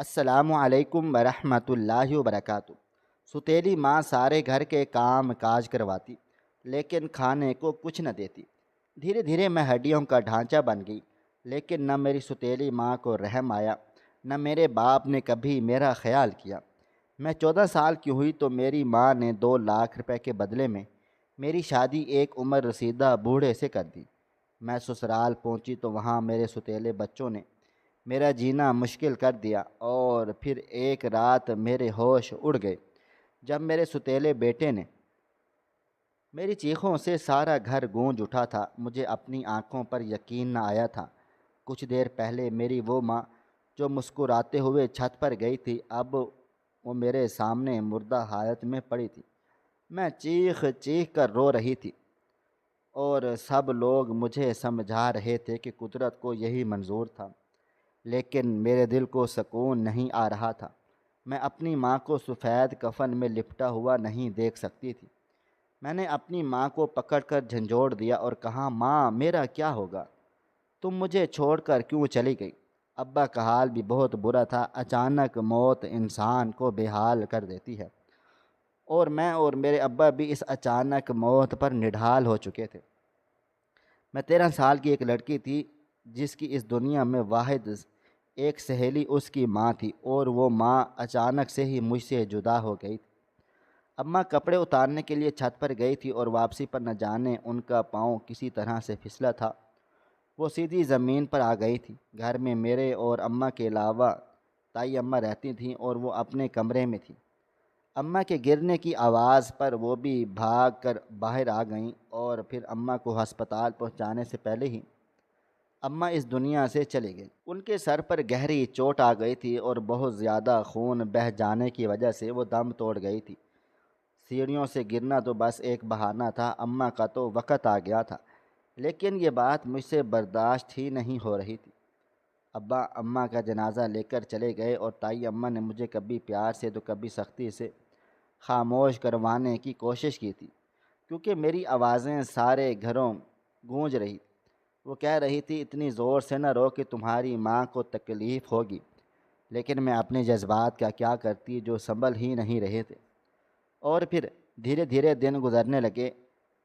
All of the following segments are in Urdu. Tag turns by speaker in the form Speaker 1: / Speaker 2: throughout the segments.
Speaker 1: السلام علیکم ورحمۃ اللہ وبرکاتہ۔ ستیلی ماں سارے گھر کے کام کاج کرواتی لیکن کھانے کو کچھ نہ دیتی۔ دھیرے دھیرے میں ہڈیوں کا ڈھانچہ بن گئی، لیکن نہ میری ستیلی ماں کو رحم آیا، نہ میرے باپ نے کبھی میرا خیال کیا۔ میں 14 سال کی ہوئی تو میری ماں نے 2 لاکھ روپے کے بدلے میں میری شادی ایک عمر رسیدہ بوڑھے سے کر دی۔ میں سسرال پہنچی تو وہاں میرے ستیلے بچوں نے میرا جینا مشکل کر دیا، اور پھر ایک رات میرے ہوش اڑ گئے جب میرے ستیلے بیٹے نے میری چیخوں سے سارا گھر گونج اٹھا تھا۔ مجھے اپنی آنکھوں پر یقین نہ آیا تھا۔ کچھ دیر پہلے میری وہ ماں جو مسکراتے ہوئے چھت پر گئی تھی، اب وہ میرے سامنے مردہ حالت میں پڑی تھی۔ میں چیخ چیخ کر رو رہی تھی، اور سب لوگ مجھے سمجھا رہے تھے کہ قدرت کو یہی منظور تھا، لیکن میرے دل کو سکون نہیں آ رہا تھا۔ میں اپنی ماں کو سفید کفن میں لپٹا ہوا نہیں دیکھ سکتی تھی۔ میں نے اپنی ماں کو پکڑ کر جھنجھوڑ دیا اور کہا، ماں میرا کیا ہوگا؟ تم مجھے چھوڑ کر کیوں چلی گئی؟ ابا کا حال بھی بہت برا تھا۔ اچانک موت انسان کو بے حال کر دیتی ہے، اور میں اور میرے ابا بھی اس اچانک موت پر نڈھال ہو چکے تھے۔ میں 13 سال کی ایک لڑکی تھی جس کی اس دنیا میں واحد ایک سہیلی اس کی ماں تھی، اور وہ ماں اچانک سے ہی مجھ سے جدا ہو گئی تھی۔ اماں کپڑے اتارنے کے لیے چھت پر گئی تھی، اور واپسی پر نہ جانے ان کا پاؤں کسی طرح سے پھسلا تھا، وہ سیدھی زمین پر آ گئی تھی۔ گھر میں میرے اور اماں کے علاوہ تائی اماں رہتی تھیں، اور وہ اپنے کمرے میں تھیں۔ اماں کے گرنے کی آواز پر وہ بھی بھاگ کر باہر آ گئیں، اور پھر اماں کو ہسپتال پہنچانے سے پہلے ہی اماں اس دنیا سے چلی گئی۔ ان کے سر پر گہری چوٹ آ گئی تھی، اور بہت زیادہ خون بہہ جانے کی وجہ سے وہ دم توڑ گئی تھی۔ سیڑھیوں سے گرنا تو بس ایک بہانہ تھا، اماں کا تو وقت آ گیا تھا، لیکن یہ بات مجھ سے برداشت ہی نہیں ہو رہی تھی۔ ابا اماں کا جنازہ لے کر چلے گئے، اور تائی اماں نے مجھے کبھی پیار سے تو کبھی سختی سے خاموش کروانے کی کوشش کی تھی، کیونکہ میری آوازیں سارے گھروں گونج رہی تھی۔ وہ کہہ رہی تھی، اتنی زور سے نہ رو کہ تمہاری ماں کو تکلیف ہوگی، لیکن میں اپنے جذبات کا کیا کرتی جو سنبھل ہی نہیں رہے تھے۔ اور پھر دھیرے دھیرے دن گزرنے لگے،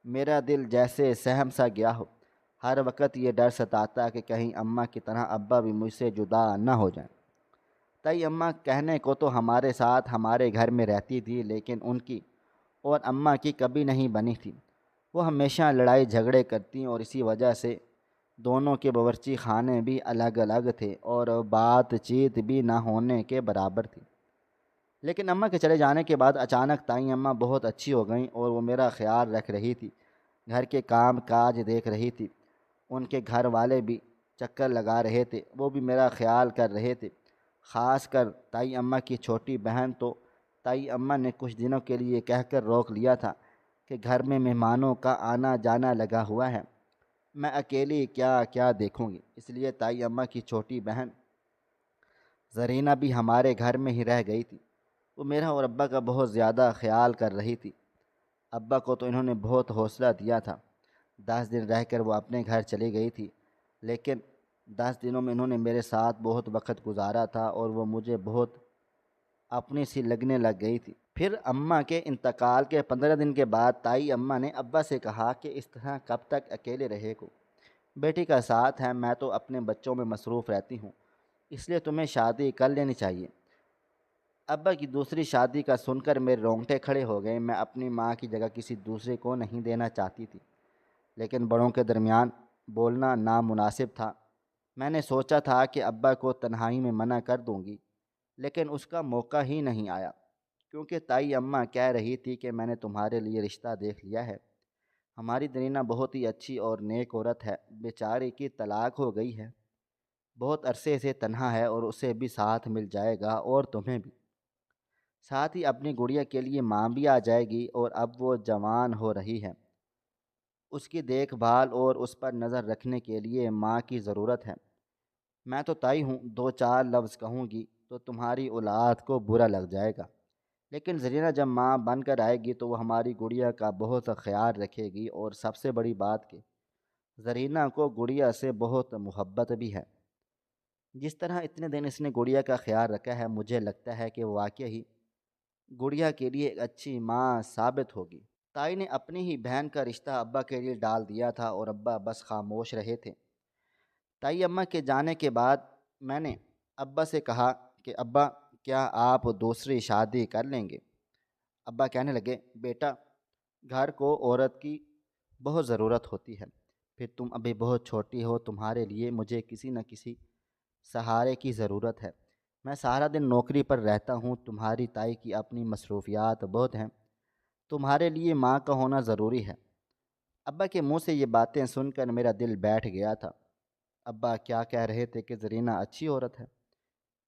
Speaker 1: میرا دل جیسے سہم سا گیا ہو۔ ہر وقت یہ ڈر ستاتا کہ کہیں اماں کی طرح ابا بھی مجھ سے جدا نہ ہو جائیں۔ تائی اماں کہنے کو تو ہمارے ساتھ ہمارے گھر میں رہتی تھی، لیکن ان کی اور اماں کی کبھی نہیں بنی تھی۔ وہ ہمیشہ لڑائی جھگڑے کرتی، اور اسی وجہ سے دونوں کے باورچی خانے بھی الگ الگ تھے، اور بات چیت بھی نہ ہونے کے برابر تھی۔ لیکن اماں کے چلے جانے کے بعد اچانک تائی اماں بہت اچھی ہو گئیں، اور وہ میرا خیال رکھ رہی تھی، گھر کے کام کاج دیکھ رہی تھی۔ ان کے گھر والے بھی چکر لگا رہے تھے، وہ بھی میرا خیال کر رہے تھے۔ خاص کر تائی اماں کی چھوٹی بہن تو تائی اماں نے کچھ دنوں کے لیے کہہ کر روک لیا تھا کہ گھر میں مہمانوں کا آنا جانا لگا ہوا ہے، میں اکیلی کیا کیا دیکھوں گی۔ اس لیے تائی اماں کی چھوٹی بہن زرینہ بھی ہمارے گھر میں ہی رہ گئی تھی۔ وہ میرا اور ابا کا بہت زیادہ خیال کر رہی تھی۔ ابا کو تو انہوں نے بہت حوصلہ دیا تھا۔ 10 دن رہ کر وہ اپنے گھر چلی گئی تھی، لیکن 10 دنوں میں انہوں نے میرے ساتھ بہت وقت گزارا تھا، اور وہ مجھے بہت اپنی سی لگنے لگ گئی تھی۔ پھر اماں کے انتقال کے 15 دن کے بعد تائی اماں نے ابا سے کہا کہ اس طرح کب تک اکیلے رہے گو؟ بیٹی کا ساتھ ہے، میں تو اپنے بچوں میں مصروف رہتی ہوں، اس لیے تمہیں شادی کر لینی چاہیے۔ ابا کی دوسری شادی کا سن کر میرے رونگٹے کھڑے ہو گئے۔ میں اپنی ماں کی جگہ کسی دوسرے کو نہیں دینا چاہتی تھی، لیکن بڑوں کے درمیان بولنا نامناسب تھا۔ میں نے سوچا تھا کہ ابا کو تنہائی میں منع کر دوں گی، لیکن اس کا موقع ہی نہیں آیا، کیونکہ تائی اماں کہہ رہی تھی کہ میں نے تمہارے لیے رشتہ دیکھ لیا ہے۔ ہماری درینہ بہت ہی اچھی اور نیک عورت ہے، بیچاری کی طلاق ہو گئی ہے، بہت عرصے سے تنہا ہے، اور اسے بھی ساتھ مل جائے گا، اور تمہیں بھی۔ ساتھ ہی اپنی گڑیا کے لیے ماں بھی آ جائے گی، اور اب وہ جوان ہو رہی ہے، اس کی دیکھ بھال اور اس پر نظر رکھنے کے لیے ماں کی ضرورت ہے۔ میں تو تائی ہوں، 2 4 لفظ کہوں گی تو تمہاری اولاد کو برا لگ جائے گا، لیکن زرینہ جب ماں بن کر آئے گی تو وہ ہماری گڑیا کا بہت خیال رکھے گی، اور سب سے بڑی بات کہ زرینہ کو گڑیا سے بہت محبت بھی ہے۔ جس طرح اتنے دن اس نے گڑیا کا خیال رکھا ہے، مجھے لگتا ہے کہ وہ واقعی ہی گڑیا کے لیے ایک اچھی ماں ثابت ہوگی۔ تائی نے اپنی ہی بہن کا رشتہ ابا کے لیے ڈال دیا تھا اور ابا بس خاموش رہے تھے۔ تائی اماں کے جانے کے بعد میں نے ابا سے کہا کہ ابا، کیا آپ دوسری شادی کر لیں گے؟ ابا کہنے لگے، بیٹا، گھر کو عورت کی بہت ضرورت ہوتی ہے، پھر تم ابھی بہت چھوٹی ہو، تمہارے لیے مجھے کسی نہ کسی سہارے کی ضرورت ہے۔ میں سارا دن نوکری پر رہتا ہوں، تمہاری تائی کی اپنی مصروفیات بہت ہیں، تمہارے لیے ماں کا ہونا ضروری ہے۔ ابا کے منہ سے یہ باتیں سن کر میرا دل بیٹھ گیا تھا۔ ابا کیا کہہ رہے تھے کہ زرینہ اچھی عورت ہے،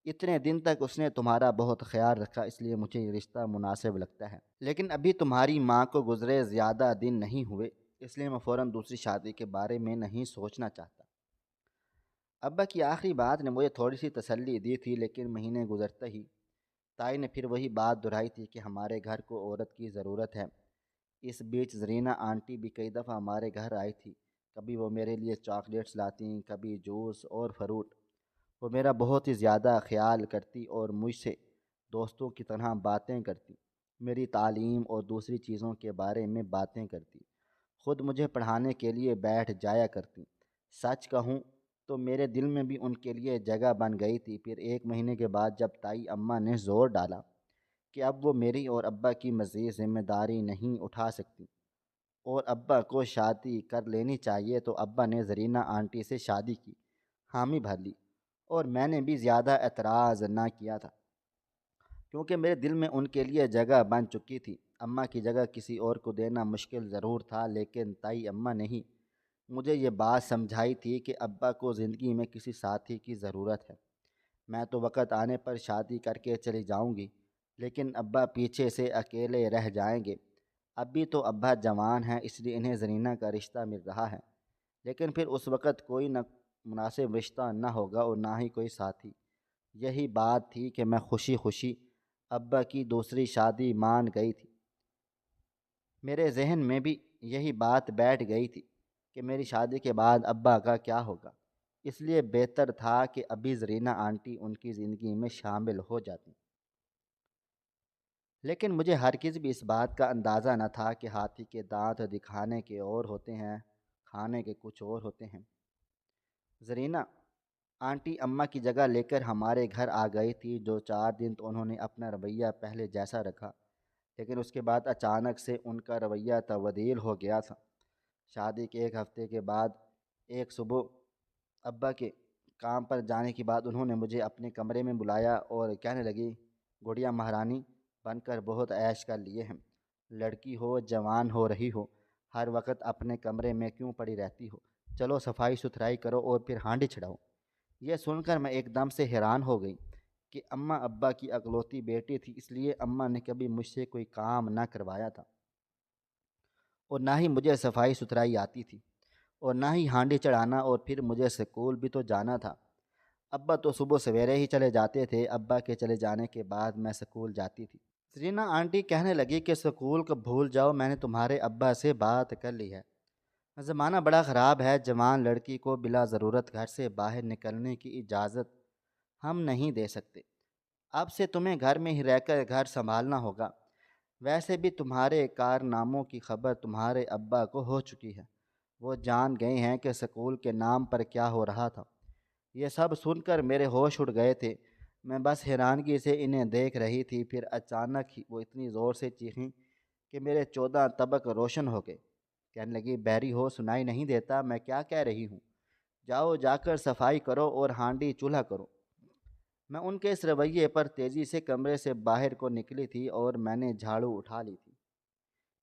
Speaker 1: اتنے دن تک اس نے تمہارا بہت خیال رکھا، اس لیے مجھے یہ رشتہ مناسب لگتا ہے، لیکن ابھی تمہاری ماں کو گزرے زیادہ دن نہیں ہوئے، اس لیے میں فوراً دوسری شادی کے بارے میں نہیں سوچنا چاہتا۔ ابا کی آخری بات نے مجھے تھوڑی سی تسلی دی تھی، لیکن مہینے گزرتے ہی تائی نے پھر وہی بات دہرائی تھی کہ ہمارے گھر کو عورت کی ضرورت ہے۔ اس بیچ زرینہ آنٹی بھی کئی دفعہ ہمارے گھر آئی تھی، کبھی وہ میرے لیے چاکلیٹس لاتیں، کبھی جوس اور فروٹ۔ وہ میرا بہت ہی زیادہ خیال کرتی اور مجھ سے دوستوں کی طرح باتیں کرتی، میری تعلیم اور دوسری چیزوں کے بارے میں باتیں کرتی، خود مجھے پڑھانے کے لیے بیٹھ جایا کرتی۔ سچ کہوں تو میرے دل میں بھی ان کے لیے جگہ بن گئی تھی۔ پھر ایک مہینے کے بعد جب تائی اماں نے زور ڈالا کہ اب وہ میری اور ابا کی مزید ذمہ داری نہیں اٹھا سکتی اور ابا کو شادی کر لینی چاہیے، تو ابا نے زرینہ آنٹی سے شادی کی حامی بھر لی، اور میں نے بھی زیادہ اعتراض نہ کیا تھا، کیونکہ میرے دل میں ان کے لیے جگہ بن چکی تھی۔ اماں کی جگہ کسی اور کو دینا مشکل ضرور تھا، لیکن تائی اماں نے ہی مجھے یہ بات سمجھائی تھی کہ ابا کو زندگی میں کسی ساتھی کی ضرورت ہے۔ میں تو وقت آنے پر شادی کر کے چلی جاؤں گی، لیکن ابا پیچھے سے اکیلے رہ جائیں گے۔ ابھی تو ابا جوان ہیں، اس لیے انہیں زرینہ کا رشتہ مل رہا ہے، لیکن پھر اس وقت کوئی نہ مناسب رشتہ نہ ہوگا اور نہ ہی کوئی ساتھی۔ یہی بات تھی کہ میں خوشی خوشی ابا کی دوسری شادی مان گئی تھی۔ میرے ذہن میں بھی یہی بات بیٹھ گئی تھی کہ میری شادی کے بعد ابا کا کیا ہوگا، اس لیے بہتر تھا کہ ابھی زرینہ آنٹی ان کی زندگی میں شامل ہو جاتی۔ لیکن مجھے ہرگز بھی اس بات کا اندازہ نہ تھا کہ ہاتھی کے دانت دکھانے کے اور ہوتے ہیں، کھانے کے کچھ اور ہوتے ہیں۔ زرینہ آنٹی اماں کی جگہ لے کر ہمارے گھر آ گئی تھی۔ جو 4 دن تو انہوں نے اپنا رویہ پہلے جیسا رکھا، لیکن اس کے بعد اچانک سے ان کا رویہ تبدیل ہو گیا تھا۔ شادی کے 1 ہفتے کے بعد ایک صبح ابا کے کام پر جانے کے بعد انہوں نے مجھے اپنے کمرے میں بلایا اور کہنے لگی، گڑیا مہارانی بن کر بہت عیش کر لیے ہیں، لڑکی ہو، جوان ہو رہی ہو، ہر وقت اپنے کمرے میں کیوں پڑی رہتی ہو؟ چلو صفائی ستھرائی کرو اور پھر ہانڈی چھڑاؤ۔ یہ سن کر میں ایک دم سے حیران ہو گئی کہ اماں ابا کی اکلوتی بیٹی تھی، اس لیے اماں نے کبھی مجھ سے کوئی کام نہ کروایا تھا، اور نہ ہی مجھے صفائی ستھرائی آتی تھی، اور نہ ہی ہانڈی چڑھانا، اور پھر مجھے سکول بھی تو جانا تھا۔ ابا تو صبح سویرے ہی چلے جاتے تھے، ابا کے چلے جانے کے بعد میں سکول جاتی تھی۔ سرینا آنٹی کہنے لگی کہ سکول کو بھول جاؤ، میں نے تمہارے ابا سے بات کر لی ہے، زمانہ بڑا خراب ہے، جوان لڑکی کو بلا ضرورت گھر سے باہر نکلنے کی اجازت ہم نہیں دے سکتے۔ اب سے تمہیں گھر میں ہی رہ کر گھر سنبھالنا ہوگا۔ ویسے بھی تمہارے کارناموں کی خبر تمہارے ابا کو ہو چکی ہے، وہ جان گئے ہیں کہ سکول کے نام پر کیا ہو رہا تھا۔ یہ سب سن کر میرے ہوش اڑ گئے تھے، میں بس حیرانگی سے انہیں دیکھ رہی تھی۔ پھر اچانک ہی وہ اتنی زور سے چیخیں کہ میرے 14 طبق روشن ہو گئے۔ کہنے لگی، بحری ہو، سنائی نہیں دیتا میں کیا کہہ رہی ہوں؟ جاؤ، جا کر صفائی کرو اور ہانڈی چولہا کرو۔ میں ان کے اس رویے پر تیزی سے کمرے سے باہر کو نکلی تھی اور میں نے جھاڑو اٹھا لی تھی۔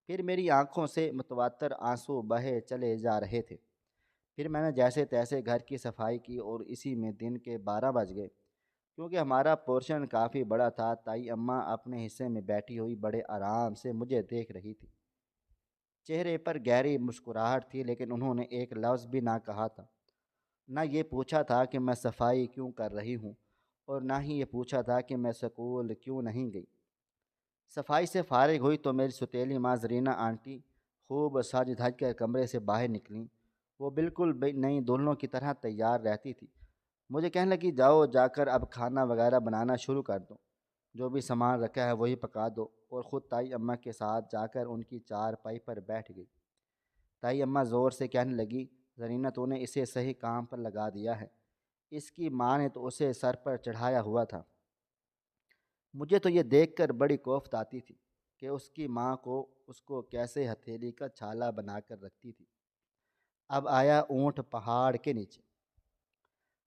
Speaker 1: پھر میری آنکھوں سے متواتر آنسو بہے چلے جا رہے تھے۔ پھر میں نے جیسے تیسے گھر کی صفائی کی اور اسی میں دن کے 12 بج گئے، کیونکہ ہمارا پورشن کافی بڑا تھا۔ تائی اماں اپنے حصے میں بیٹھی ہوئی بڑے آرام سے مجھے دیکھ رہی تھی، چہرے پر گہری مسکراہٹ تھی، لیکن انہوں نے ایک لفظ بھی نہ کہا تھا، نہ یہ پوچھا تھا کہ میں صفائی کیوں کر رہی ہوں، اور نہ ہی یہ پوچھا تھا کہ میں سکول کیوں نہیں گئی۔ صفائی سے فارغ ہوئی تو میری ستیلی ماں زرینہ آنٹی خوب سج دھج کر کمرے سے باہر نکلیں۔ وہ بالکل نئی دلہنوں کی طرح تیار رہتی تھی، مجھے کہنے لگی جاؤ جا کر اب کھانا وغیرہ بنانا شروع کر دو، جو بھی سامان رکھا ہے وہی پکا دو، اور خود تائی اماں کے ساتھ جا کر ان کی چارپائی پر بیٹھ گئی۔ تائی اماں زور سے کہنے لگی زرینہ تو نے اسے صحیح کام پر لگا دیا ہے، اس کی ماں نے تو اسے سر پر چڑھایا ہوا تھا۔ مجھے تو یہ دیکھ کر بڑی کوفت آتی تھی کہ اس کی ماں اس کو کیسے ہتھیلی کا چھالا بنا کر رکھتی تھی۔ اب آیا اونٹ پہاڑ کے نیچے،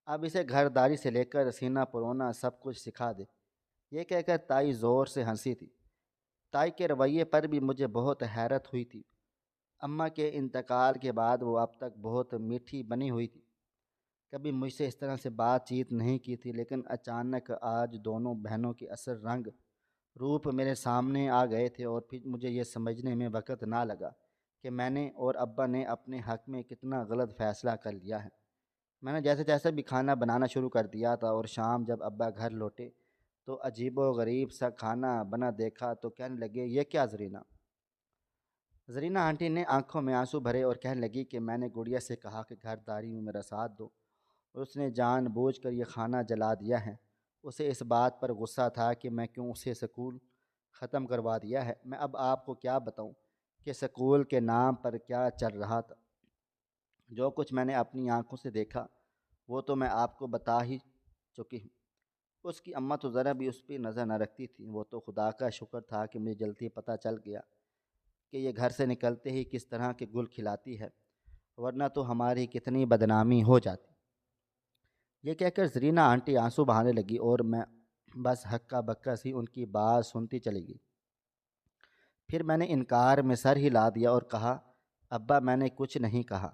Speaker 1: اب اسے گھرداری سے لے کر سینہ پرونا سب کچھ سکھا دے، یہ کہہ کر تائی زور سے ہنسی تھی۔ تائی کے رویے پر بھی مجھے بہت حیرت ہوئی تھی۔ اماں کے انتقال کے بعد وہ اب تک بہت میٹھی بنی ہوئی تھی، کبھی مجھ سے اس طرح سے بات چیت نہیں کی تھی، لیکن اچانک آج دونوں بہنوں کے اثر رنگ روپ میرے سامنے آ گئے تھے، اور پھر مجھے یہ سمجھنے میں وقت نہ لگا کہ میں نے اور ابا نے اپنے حق میں کتنا غلط فیصلہ کر لیا ہے۔ میں نے جیسے جیسے بھی کھانا بنانا شروع کر دیا تھا، اور شام جب ابا گھر لوٹے تو عجیب و غریب سا کھانا بنا دیکھا تو کہنے لگے یہ کیا زرینہ؟ زرینہ آنٹی نے آنکھوں میں آنسو بھرے اور کہنے لگی کہ میں نے گڑیا سے کہا کہ گھرداری میں میرا ساتھ دو، اور اس نے جان بوجھ کر یہ کھانا جلا دیا ہے۔ اسے اس بات پر غصہ تھا کہ میں کیوں اسے سکول ختم کروا دیا ہے۔ میں اب آپ کو کیا بتاؤں کہ سکول کے نام پر کیا چل رہا تھا۔ جو کچھ میں نے اپنی آنکھوں سے دیکھا وہ تو میں آپ کو بتا ہی چکی ہوں۔ اس کی اماں تو ذرا بھی اس پہ نظر نہ رکھتی تھی، وہ تو خدا کا شکر تھا کہ مجھے جلدی پتہ چل گیا کہ یہ گھر سے نکلتے ہی کس طرح کے گل کھلاتی ہے، ورنہ تو ہماری کتنی بدنامی ہو جاتی۔ یہ کہہ کر زرینہ آنٹی آنسو بہانے لگی، اور میں بس ہکا بکا سی ان کی بات سنتی چلی گئی۔ پھر میں نے انکار میں سر ہلا دیا اور کہا ابا میں نے کچھ نہیں کہا۔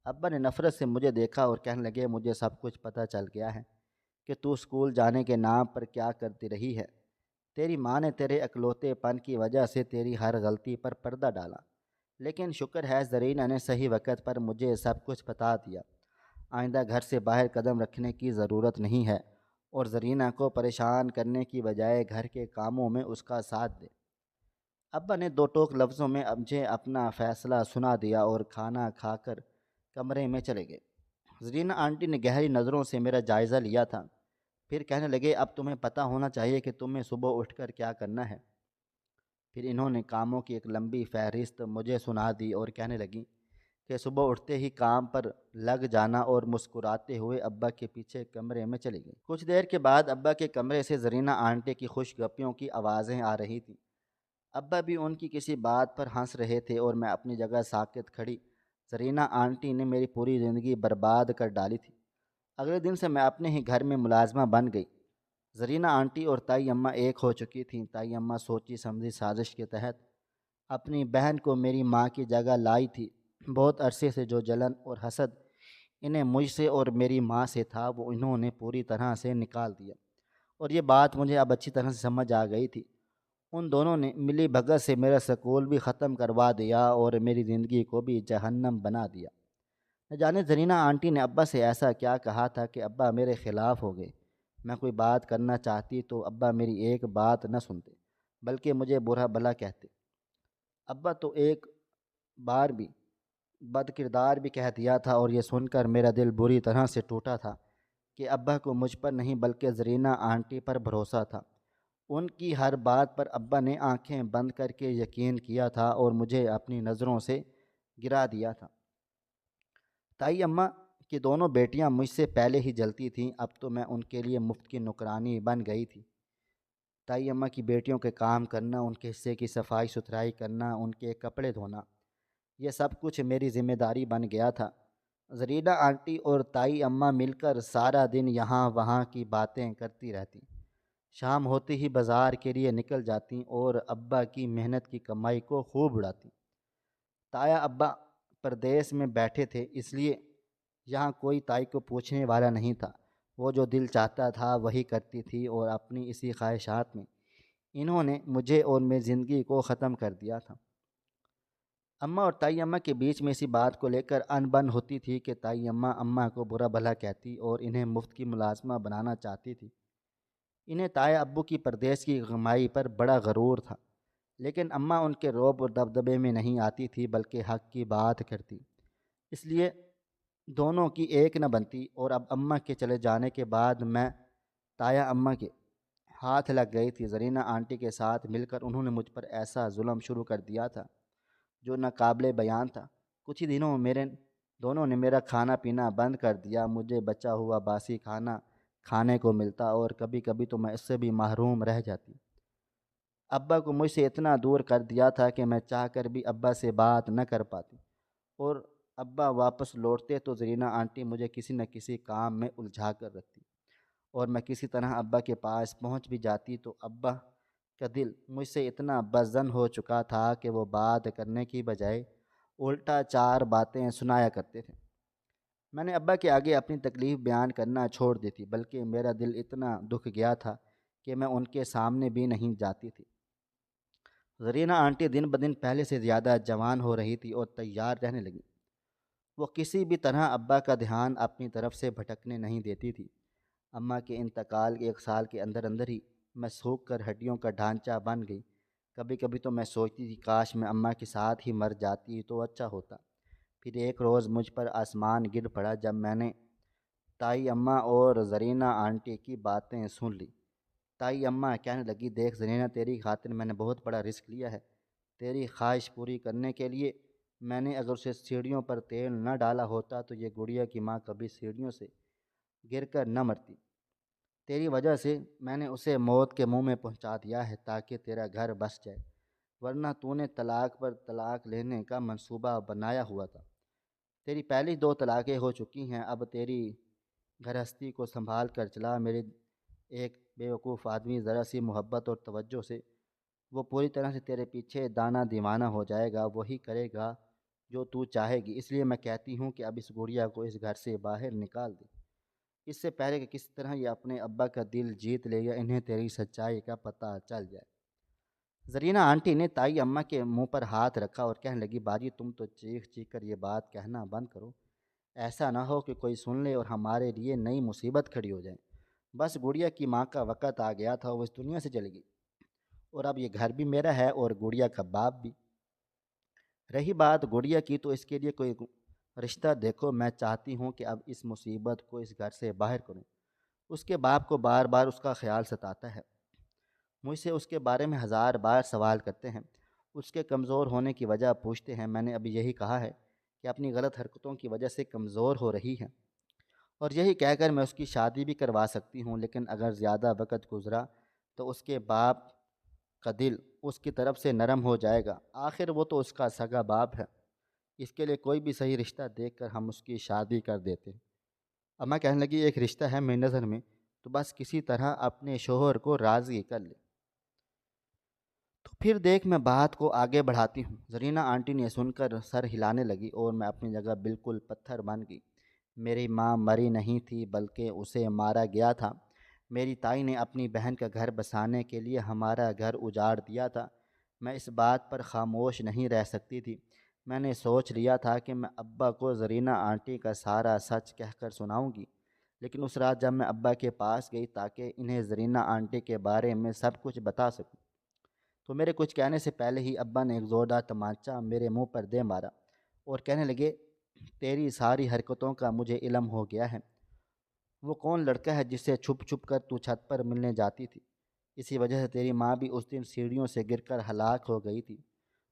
Speaker 1: ابا نے نفرت سے مجھے دیکھا اور کہنے لگے مجھے سب کچھ پتہ چل گیا ہے کہ تو اسکول جانے کے نام پر کیا کرتی رہی ہے۔ تیری ماں نے تیرے اکلوتے پن کی وجہ سے تیری ہر غلطی پر پردہ ڈالا، لیکن شکر ہے زرینہ نے صحیح وقت پر مجھے سب کچھ بتا دیا۔ آئندہ گھر سے باہر قدم رکھنے کی ضرورت نہیں ہے، اور زرینہ کو پریشان کرنے کی بجائے گھر کے کاموں میں اس کا ساتھ دے۔ ابا نے دو ٹوک لفظوں میں مجھے اپنا فیصلہ سنا دیا اور کھانا کھا کر کمرے میں چلے گئے۔ زرینہ آنٹی نے گہری نظروں سے میرا جائزہ لیا تھا، پھر کہنے لگے اب تمہیں پتہ ہونا چاہیے کہ تمہیں صبح اٹھ کر کیا کرنا ہے۔ پھر انہوں نے کاموں کی ایک لمبی فہرست مجھے سنا دی اور کہنے لگی کہ صبح اٹھتے ہی کام پر لگ جانا، اور مسکراتے ہوئے ابا کے پیچھے کمرے میں چلی گئی۔ کچھ دیر کے بعد ابا کے کمرے سے زرینہ آنٹی کی خوش گپیوں کی آوازیں آ رہی تھیں۔ ابا بھی ان کی کسی بات پر ہنس رہے تھے، اور میں اپنی جگہ ساکت کھڑی۔ زرینہ آنٹی نے میری پوری زندگی برباد کر ڈالی تھی۔ اگلے دن سے میں اپنے ہی گھر میں ملازمہ بن گئی۔ زرینہ آنٹی اور تائی اماں ایک ہو چکی تھیں۔ تائی اماں سوچی سمجھی سازش کے تحت اپنی بہن کو میری ماں کی جگہ لائی تھی۔ بہت عرصے سے جو جلن اور حسد انہیں مجھ سے اور میری ماں سے تھا وہ انہوں نے پوری طرح سے نکال دیا، اور یہ بات مجھے اب اچھی طرح سے سمجھ آ گئی تھی۔ ان دونوں نے ملی بھگت سے میرا سکول بھی ختم کروا دیا اور میری زندگی کو بھی جہنم بنا دیا۔ نہ جانے زرینہ آنٹی نے ابا سے ایسا کیا کہا تھا کہ ابا میرے خلاف ہو گئے۔ میں کوئی بات کرنا چاہتی تو ابا میری ایک بات نہ سنتے، بلکہ مجھے برا بھلا کہتے۔ ابا تو ایک بار بھی بد کردار بھی کہہ دیا تھا، اور یہ سن کر میرا دل بری طرح سے ٹوٹا تھا کہ ابا کو مجھ پر نہیں بلکہ زرینہ آنٹی پر بھروسہ تھا۔ ان کی ہر بات پر ابا نے آنکھیں بند کر کے یقین کیا تھا اور مجھے اپنی نظروں سے گرا دیا تھا۔ تائی اماں کی دونوں بیٹیاں مجھ سے پہلے ہی جلتی تھیں، اب تو میں ان کے لیے مفت کی نوکرانی بن گئی تھی۔ تائی اماں کی بیٹیوں کے کام کرنا، ان کے حصے کی صفائی ستھرائی کرنا، ان کے کپڑے دھونا، یہ سب کچھ میری ذمہ داری بن گیا تھا۔ زرینہ آنٹی اور تائی اماں مل کر سارا دن یہاں وہاں کی باتیں کرتی رہتی، شام ہوتے ہی بازار کے لیے نکل جاتی اور ابا کی محنت کی کمائی کو خوب اڑاتی۔ تایا ابا پردیس میں بیٹھے تھے، اس لیے یہاں کوئی تائی کو پوچھنے والا نہیں تھا۔ وہ جو دل چاہتا تھا وہی کرتی تھی، اور اپنی اسی خواہشات میں انہوں نے مجھے اور میری زندگی کو ختم کر دیا تھا۔ اماں اور تائی اماں کے بیچ میں اسی بات کو لے کر انبن ہوتی تھی کہ تائی اماں کو برا بھلا کہتی اور انہیں مفت کی ملازمہ بنانا چاہتی تھی۔ انہیں تایا ابو کی پردیس کی کمائی پر بڑا غرور تھا، لیکن اماں ان کے روب اور دبدبے میں نہیں آتی تھی بلکہ حق کی بات کرتی۔ اس لیے دونوں کی ایک نہ بنتی، اور اب اماں کے چلے جانے کے بعد میں تایا اماں کے ہاتھ لگ گئی تھی۔ زرینہ آنٹی کے ساتھ مل کر انہوں نے مجھ پر ایسا ظلم شروع کر دیا تھا جو ناقابل بیان تھا۔ کچھ ہی دنوں میں میرے دونوں نے میرا کھانا پینا بند کر دیا۔ مجھے بچا ہوا باسی کھانا کھانے کو ملتا اور کبھی کبھی تو میں اس سے بھی محروم رہ جاتی۔ ابا کو مجھ سے اتنا دور کر دیا تھا کہ میں چاہ کر بھی ابا سے بات نہ کر پاتی، اور ابا واپس لوٹتے تو زرینہ آنٹی مجھے کسی نہ کسی کام میں الجھا کر رکھتی، اور میں کسی طرح ابا کے پاس پہنچ بھی جاتی تو ابا کا دل مجھ سے اتنا بدظن ہو چکا تھا کہ وہ بات کرنے کی بجائے الٹا چار باتیں سنایا کرتے تھے۔ میں نے ابا کے آگے اپنی تکلیف بیان کرنا چھوڑ دی تھی، بلکہ میرا دل اتنا دکھ گیا تھا کہ میں ان کے سامنے بھی نہیں جاتی تھی۔ زرینہ آنٹی دن بدن پہلے سے زیادہ جوان ہو رہی تھی اور تیار رہنے لگی۔ وہ کسی بھی طرح ابا کا دھیان اپنی طرف سے بھٹکنے نہیں دیتی تھی۔ اماں کے انتقال کے 1 سال کے اندر اندر ہی میں سوکھ کر ہڈیوں کا ڈھانچہ بن گئی۔ کبھی کبھی تو میں سوچتی تھی کاش میں اماں کے ساتھ ہی مر جاتی تو اچھا ہوتا۔ پھر ایک روز مجھ پر آسمان گر پڑا جب میں نے تائی اماں اور زرینہ آنٹی کی باتیں سن لی۔ تائی اماں کہنے لگی، دیکھ زرینہ، تیری خاطر میں نے بہت بڑا رسک لیا ہے۔ تیری خواہش پوری کرنے کے لیے میں نے اگر اسے سیڑھیوں پر تیل نہ ڈالا ہوتا تو یہ گڑیا کی ماں کبھی سیڑھیوں سے گر کر نہ مرتی۔ تیری وجہ سے میں نے اسے موت کے منہ میں پہنچا دیا ہے تاکہ تیرا گھر بس جائے، ورنہ تو نے طلاق پر طلاق لینے کا منصوبہ بنایا ہوا تھا۔ تیری پہلی 2 طلاقیں ہو چکی ہیں، اب تیری گھرہستی کو سنبھال کر چلا۔ میرے ایک بیوقوف آدمی ذرا سی محبت اور توجہ سے وہ پوری طرح سے تیرے پیچھے دانہ دیوانہ ہو جائے گا، وہی کرے گا جو تو چاہے گی۔ اس لیے میں کہتی ہوں کہ اب اس گڑیا کو اس گھر سے باہر نکال دے، اس سے پہلے کہ کس طرح یہ اپنے ابا کا دل جیت لے یا انہیں تیری سچائی کا پتہ چل جائے۔ زرینہ آنٹی نے تائی اماں کے منہ پر ہاتھ رکھا اور کہنے لگی، باجی تم تو چیخ چیخ کر یہ بات کہنا بند کرو، ایسا نہ ہو کہ کوئی سن لے اور ہمارے لیے نئی مصیبت کھڑی ہو جائے۔ بس گڑیا کی ماں کا وقت آ گیا تھا، وہ اس دنیا سے چلی گئی، اور اب یہ گھر بھی میرا ہے اور گڑیا کا باپ بھی۔ رہی بات گڑیا کی، تو اس کے لیے کوئی رشتہ دیکھو۔ میں چاہتی ہوں کہ اب اس مصیبت کو اس گھر سے باہر کروں۔ اس کے باپ کو بار بار اس کا خیال ستاتا ہے، مجھ سے اس کے بارے میں 1000 بار سوال کرتے ہیں، اس کے کمزور ہونے کی وجہ پوچھتے ہیں۔ میں نے ابھی یہی کہا ہے کہ اپنی غلط حرکتوں کی وجہ سے کمزور ہو رہی ہے، اور یہی کہہ کر میں اس کی شادی بھی کروا سکتی ہوں، لیکن اگر زیادہ وقت گزرا تو اس کے باپ کا دل اس کی طرف سے نرم ہو جائے گا۔ آخر وہ تو اس کا سگا باپ ہے، اس کے لیے کوئی بھی صحیح رشتہ دیکھ کر ہم اس کی شادی کر دیتے۔ اماں کہنے لگی، ایک رشتہ ہے میری نظر میں، تو بس کسی طرح اپنے شوہر کو راضی کر لے، تو پھر دیکھ میں بات کو آگے بڑھاتی ہوں۔ زرینہ آنٹی نے سن کر سر ہلانے لگی اور میں اپنی جگہ بالکل پتھر بن گئی۔ میری ماں مری نہیں تھی بلکہ اسے مارا گیا تھا۔ میری تائی نے اپنی بہن کا گھر بسانے کے لیے ہمارا گھر اجاڑ دیا تھا۔ میں اس بات پر خاموش نہیں رہ سکتی تھی۔ میں نے سوچ لیا تھا کہ میں ابا کو زرینہ آنٹی کا سارا سچ کہہ کر سناؤں گی، لیکن اس رات جب میں ابا کے پاس گئی تاکہ انہیں زرینہ آنٹی کے بارے میں سب کچھ بتا سکوں، تو میرے کچھ کہنے سے پہلے ہی ابا نے ایک زوردار تمانچہ میرے منہ پر دے مارا اور کہنے لگے، تیری ساری حرکتوں کا مجھے علم ہو گیا ہے۔ وہ کون لڑکا ہے جس سے چھپ چھپ کر تو چھت پر ملنے جاتی تھی؟ اسی وجہ سے تیری ماں بھی اس دن سیڑھیوں سے گر کر ہلاک ہو گئی تھی۔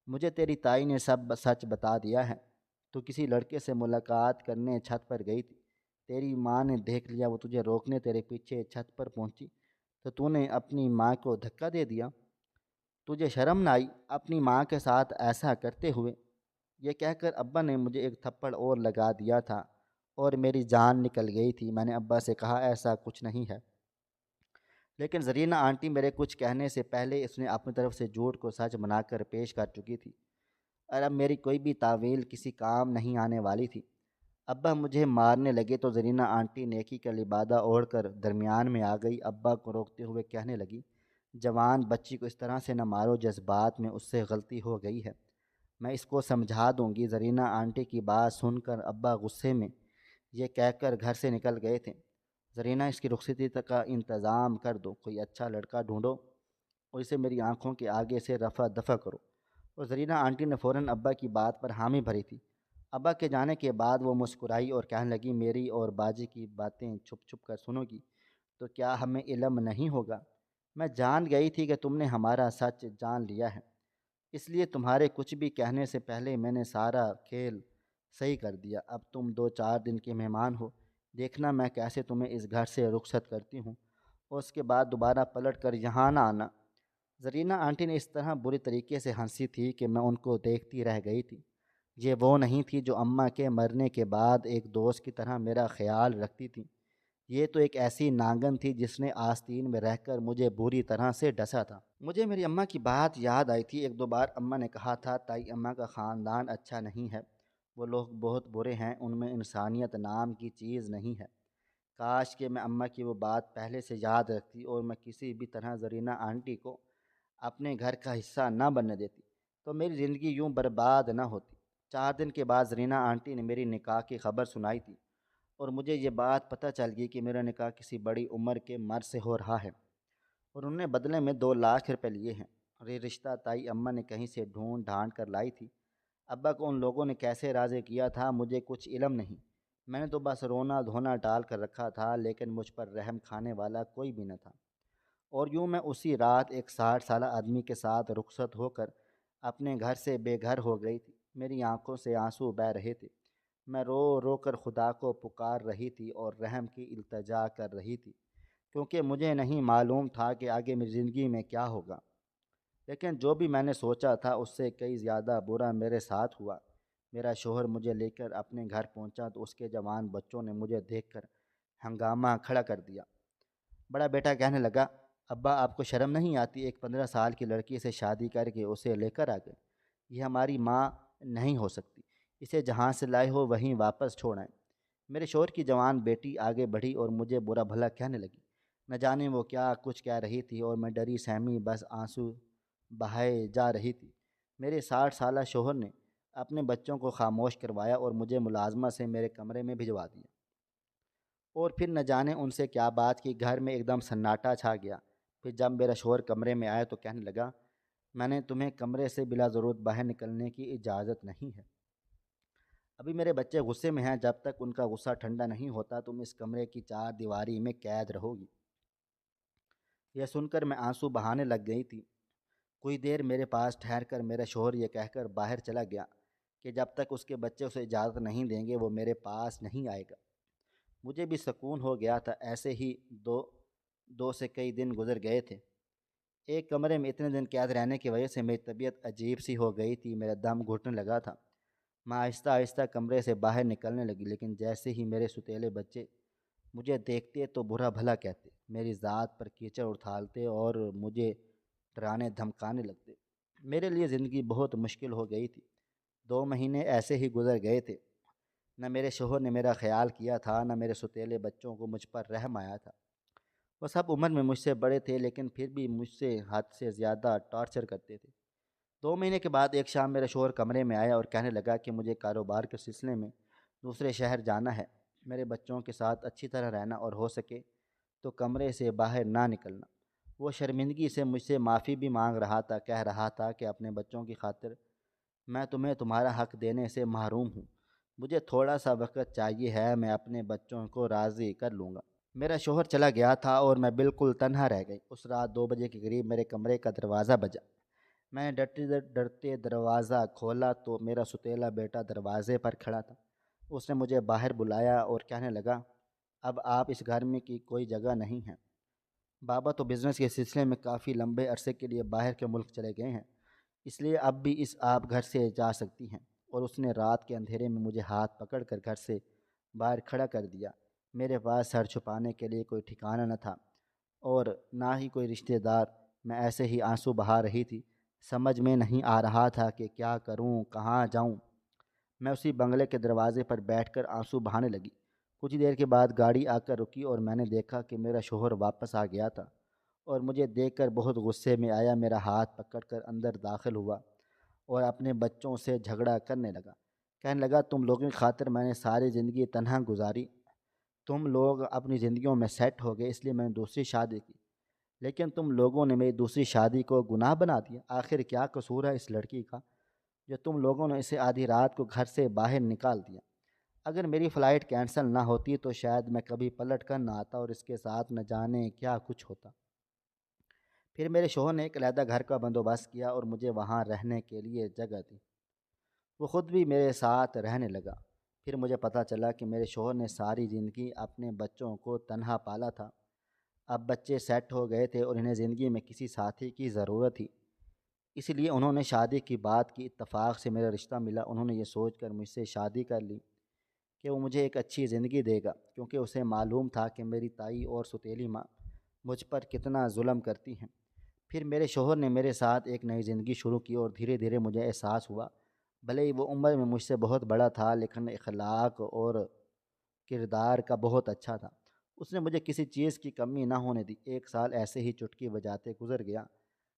Speaker 1: مجھے تیری تائی نے سب سچ بتا دیا ہے۔ تو کسی لڑکے سے ملاقات کرنے چھت پر گئی تھی، تیری ماں نے دیکھ لیا، وہ تجھے روکنے تیرے پیچھے چھت پر پہنچی، تو نے اپنی ماں کو دھکا دے دیا۔ تجھے شرم نہ آئی اپنی ماں کے ساتھ ایسا کرتے ہوئے؟ یہ کہہ کر ابا نے مجھے ایک تھپڑ اور لگا دیا تھا اور میری جان نکل گئی تھی۔ میں نے ابا سے کہا، ایسا کچھ نہیں ہے، لیکن زرینہ آنٹی میرے کچھ کہنے سے پہلے اس نے اپنی طرف سے جھوٹ کو سچ بنا کر پیش کر چکی تھی، اور اب میری کوئی بھی تعویل کسی کام نہیں آنے والی تھی۔ ابا مجھے مارنے لگے تو زرینہ آنٹی نیکی کا لبادہ اوڑھ کر درمیان میں آ گئی۔ ابا کو روکتے ہوئے کہنے لگی، جوان بچی کو اس طرح سے نہ مارو، جذبات میں اس سے غلطی ہو گئی ہے، میں اس کو سمجھا دوں گی۔ زرینہ آنٹی کی بات سن کر ابا غصے میں یہ کہہ کر گھر سے نکل گئے تھے، زرینہ اس کی رخصتی تک کا انتظام کر دو، کوئی اچھا لڑکا ڈھونڈو اور اسے میری آنکھوں کے آگے سے رفع دفع کرو۔ اور زرینہ آنٹی نے فوراً ابا کی بات پر حامی بھری تھی۔ ابا کے جانے کے بعد وہ مسکرائی اور کہنے لگی میری اور باجی کی باتیں چھپ چھپ کر سنو گی تو کیا ہمیں علم نہیں ہوگا؟ میں جان گئی تھی کہ تم نے ہمارا سچ جان لیا ہے، اس لیے تمہارے کچھ بھی کہنے سے پہلے میں نے سارا کھیل صحیح کر دیا۔ اب تم 2 4 دن کے مہمان ہو، دیکھنا میں کیسے تمہیں اس گھر سے رخصت کرتی ہوں، اور اس کے بعد دوبارہ پلٹ کر یہاں نہ آنا۔ زرینہ آنٹی نے اس طرح بری طریقے سے ہنسی تھی کہ میں ان کو دیکھتی رہ گئی تھی۔ یہ وہ نہیں تھی جو اماں کے مرنے کے بعد ایک دوست کی طرح میرا خیال رکھتی تھی، یہ تو ایک ایسی ناگن تھی جس نے آستین میں رہ کر مجھے بری طرح سے ڈسا تھا۔ مجھے میری اماں کی بات یاد آئی تھی۔ 1 2 بار اماں نے کہا تھا تائی اماں کا خاندان اچھا نہیں ہے، وہ لوگ بہت برے ہیں، ان میں انسانیت نام کی چیز نہیں ہے۔ کاش کہ میں اماں کی وہ بات پہلے سے یاد رکھتی اور میں کسی بھی طرح زرینہ آنٹی کو اپنے گھر کا حصہ نہ بننے دیتی تو میری زندگی یوں برباد نہ ہوتی۔ 4 دن کے بعد زرینہ آنٹی نے میری نکاح کی خبر سنائی تھی اور مجھے یہ بات پتہ چل گئی کہ میرا نکاح کسی بڑی عمر کے مرد سے ہو رہا ہے اور انہوں نے بدلے میں 2 لاکھ روپے لیے ہیں، اور یہ رشتہ تائی اماں نے کہیں سے ڈھونڈ ڈھانڈ کر لائی تھی۔ ابا کو ان لوگوں نے کیسے راضی کیا تھا مجھے کچھ علم نہیں، میں نے تو بس رونا دھونا ڈال کر رکھا تھا، لیکن مجھ پر رحم کھانے والا کوئی بھی نہ تھا۔ اور یوں میں اسی رات ایک 60 سالہ آدمی کے ساتھ رخصت ہو کر اپنے گھر سے بے گھر ہو گئی تھی۔ میری آنکھوں سے آنسو بہہ رہے تھے، میں رو رو کر خدا کو پکار رہی تھی اور رحم کی التجا کر رہی تھی، کیونکہ مجھے نہیں معلوم تھا کہ آگے میری زندگی میں کیا ہوگا۔ لیکن جو بھی میں نے سوچا تھا اس سے کئی زیادہ برا میرے ساتھ ہوا۔ میرا شوہر مجھے لے کر اپنے گھر پہنچا تو اس کے جوان بچوں نے مجھے دیکھ کر ہنگامہ کھڑا کر دیا۔ بڑا بیٹا کہنے لگا ابا آپ کو شرم نہیں آتی؟ ایک 15 سال کی لڑکی سے شادی کر کے اسے لے کر آ گئے، یہ ہماری ماں نہیں ہو سکتی، اسے جہاں سے لائے ہو وہیں واپس چھوڑ آئیں۔ میرے شوہر کی جوان بیٹی آگے بڑھی اور مجھے برا بھلا کہنے لگی، نہ جانے وہ کیا کچھ کہہ رہی تھی اور میں ڈری سہمی بس آنسو بہائے جا رہی تھی۔ میرے 60 سالہ شوہر نے اپنے بچوں کو خاموش کروایا اور مجھے ملازمہ سے میرے کمرے میں بھجوا دیا، اور پھر نہ جانے ان سے کیا بات کی، گھر میں ایک دم سناٹا چھا گیا۔ پھر جب میرا شوہر کمرے میں آیا تو کہنے لگا میں نے تمہیں کمرے سے بلا ضرورت باہر نکلنے کی اجازت نہیں ہے، ابھی میرے بچے غصے میں ہیں، جب تک ان کا غصہ ٹھنڈا نہیں ہوتا تم اس کمرے کی 4 دیواری میں قید رہو گی۔ یہ سن کر میں آنسو بہانے لگ گئی تھی۔ کوئی دیر میرے پاس ٹھہر کر میرا شوہر یہ کہہ کر باہر چلا گیا کہ جب تک اس کے بچے اسے اجازت نہیں دیں گے وہ میرے پاس نہیں آئے گا۔ مجھے بھی سکون ہو گیا تھا۔ ایسے ہی دو سے کئی دن گزر گئے تھے۔ ایک کمرے میں اتنے دن قید رہنے کی وجہ سے میری طبیعت عجیب سی ہو گئی تھی، میرا دم گھٹنے لگا تھا۔ میں آہستہ آہستہ کمرے سے باہر نکلنے لگی، لیکن جیسے ہی میرے ستیلے بچے مجھے دیکھتے تو برا بھلا کہتے، میری ذات پر کیچڑ اٹھالتے اور مجھے ڈرانے دھمکانے لگتے۔ میرے لیے زندگی بہت مشکل ہو گئی تھی۔ 2 مہینے ایسے ہی گزر گئے تھے، نہ میرے شوہر نے میرا خیال کیا تھا، نہ میرے ستیلے بچوں کو مجھ پر رحم آیا تھا۔ وہ سب عمر میں مجھ سے بڑے تھے لیکن پھر بھی مجھ سے حد سے زیادہ ٹارچر کرتے تھے۔ 2 مہینے کے بعد ایک شام میرا شوہر کمرے میں آیا اور کہنے لگا کہ مجھے کاروبار کے سلسلے میں دوسرے شہر جانا ہے، میرے بچوں کے ساتھ اچھی طرح رہنا اور ہو سکے تو کمرے سے باہر نہ نکلنا۔ وہ شرمندگی سے مجھ سے معافی بھی مانگ رہا تھا، کہہ رہا تھا کہ اپنے بچوں کی خاطر میں تمہیں تمہارا حق دینے سے محروم ہوں، مجھے تھوڑا سا وقت چاہیے ہے، میں اپنے بچوں کو راضی کر لوں گا۔ میرا شوہر چلا گیا تھا اور میں بالکل تنہا رہ گئی۔ اس رات 2 بجے کے قریب میرے کمرے کا دروازہ بجا۔ میں نے ڈرتے ڈرتے دروازہ کھولا تو میرا ستیلا بیٹا دروازے پر کھڑا تھا۔ اس نے مجھے باہر بلایا اور کہنے لگا اب آپ اس گھر میں کی کوئی جگہ نہیں ہے، بابا تو بزنس کے سلسلے میں کافی لمبے عرصے کے لیے باہر کے ملک چلے گئے ہیں، اس لیے اب بھی آپ گھر سے جا سکتی ہیں۔ اور اس نے رات کے اندھیرے میں مجھے ہاتھ پکڑ کر گھر سے باہر کھڑا کر دیا۔ میرے پاس سر چھپانے کے لیے کوئی ٹھکانہ نہ تھا اور نہ ہی کوئی رشتہ دار۔ میں ایسے ہی آنسو بہا رہی تھی، سمجھ میں نہیں آ رہا تھا کہ کیا کروں، کہاں جاؤں۔ میں اسی بنگلے کے دروازے پر بیٹھ کر آنسو بہانے لگی۔ کچھ دیر کے بعد گاڑی آ کر رکی اور میں نے دیکھا کہ میرا شوہر واپس آ گیا تھا اور مجھے دیکھ کر بہت غصے میں آیا، میرا ہاتھ پکڑ کر اندر داخل ہوا اور اپنے بچوں سے جھگڑا کرنے لگا۔ کہنے لگا تم لوگوں کی خاطر میں نے ساری زندگی تنہا گزاری، تم لوگ اپنی زندگیوں میں سیٹ ہو گئے اس لیے میں نے دوسری شادی کی، لیکن تم لوگوں نے میری دوسری شادی کو گناہ بنا دیا۔ آخر کیا قصور ہے اس لڑکی کا جو تم لوگوں نے اسے آدھی رات کو گھر سے باہر نکال دیا۔ اگر میری فلائٹ کینسل نہ ہوتی تو شاید میں کبھی پلٹ کر نہ آتا اور اس کے ساتھ نہ جانے کیا کچھ ہوتا۔ پھر میرے شوہر نے ایک علیحدہ گھر کا بندوبست کیا اور مجھے وہاں رہنے کے لیے جگہ دی۔ وہ خود بھی میرے ساتھ رہنے لگا۔ پھر مجھے پتہ چلا کہ میرے شوہر نے ساری زندگی اپنے بچوں کو تنہا پالا تھا۔ اب بچے سیٹ ہو گئے تھے اور انہیں زندگی میں کسی ساتھی کی ضرورت تھی۔ اس لیے انہوں نے شادی کی بات کی۔ اتفاق سے میرا رشتہ ملا۔ انہوں نے یہ سوچ کر مجھ سے شادی کر لی کہ وہ مجھے ایک اچھی زندگی دے گا، کیونکہ اسے معلوم تھا کہ میری تائی اور ستیلی ماں مجھ پر کتنا ظلم کرتی ہیں۔ پھر میرے شوہر نے میرے ساتھ ایک نئی زندگی شروع کی اور دھیرے دھیرے مجھے احساس ہوا، بھلے ہی وہ عمر میں مجھ سے بہت بڑا تھا لیکن اخلاق اور کردار کا بہت اچھا تھا۔ اس نے مجھے کسی چیز کی کمی نہ ہونے دی۔ 1 سال ایسے ہی چٹکی بجاتے گزر گیا۔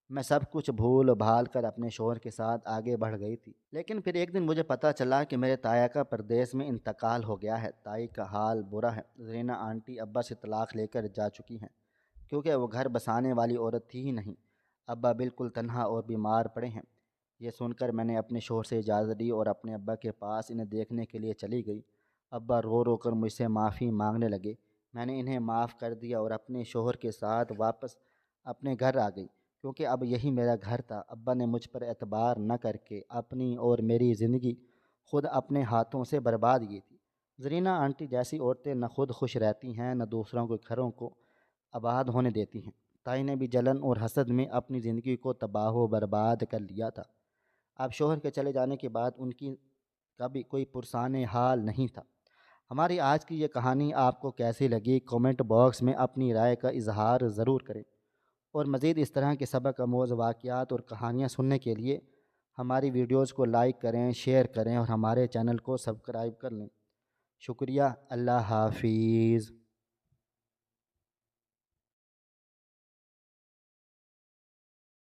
Speaker 1: میں سب کچھ بھول بھال کر اپنے شوہر کے ساتھ آگے بڑھ گئی تھی۔ لیکن پھر ایک دن مجھے پتہ چلا کہ میرے تایا کا پردیس میں انتقال ہو گیا ہے۔ تائی کا حال برا ہے۔ زرینہ آنٹی ابا سے طلاق لے کر جا چکی ہیں، کیونکہ وہ گھر بسانے والی عورت تھی ہی نہیں۔ ابا بالکل تنہا اور بیمار پڑے ہیں۔ یہ سن کر میں نے اپنے شوہر سے اجازت لی اور اپنے ابا کے پاس انہیں دیکھنے کے لیے چلی گئی۔ ابا رو رو کر مجھ سے معافی مانگنے لگے۔ میں نے انہیں معاف کر دیا اور اپنے شوہر کے ساتھ واپس اپنے گھر آ گئی، کیونکہ اب یہی میرا گھر تھا۔ ابا نے مجھ پر اعتبار نہ کر کے اپنی اور میری زندگی خود اپنے ہاتھوں سے برباد کی تھی۔ زرینہ آنٹی جیسی عورتیں نہ خود خوش رہتی ہیں نہ دوسروں کے گھروں کو آباد ہونے دیتی ہیں۔ تائی نے بھی جلن اور حسد میں اپنی زندگی کو تباہ و برباد کر لیا تھا۔ اب شوہر کے چلے جانے کے بعد ان کی کبھی کوئی پرسان حال نہیں تھا۔ ہماری آج کی یہ کہانی آپ کو کیسی لگی؟ کومنٹ باکس میں اپنی رائے کا اظہار ضرور کریں، اور مزید اس طرح کے سبق آموز واقعات اور کہانیاں سننے کے لیے ہماری ویڈیوز کو لائک کریں، شیئر کریں اور ہمارے چینل کو سبسکرائب کر لیں۔ شکریہ۔ اللہ حافظ۔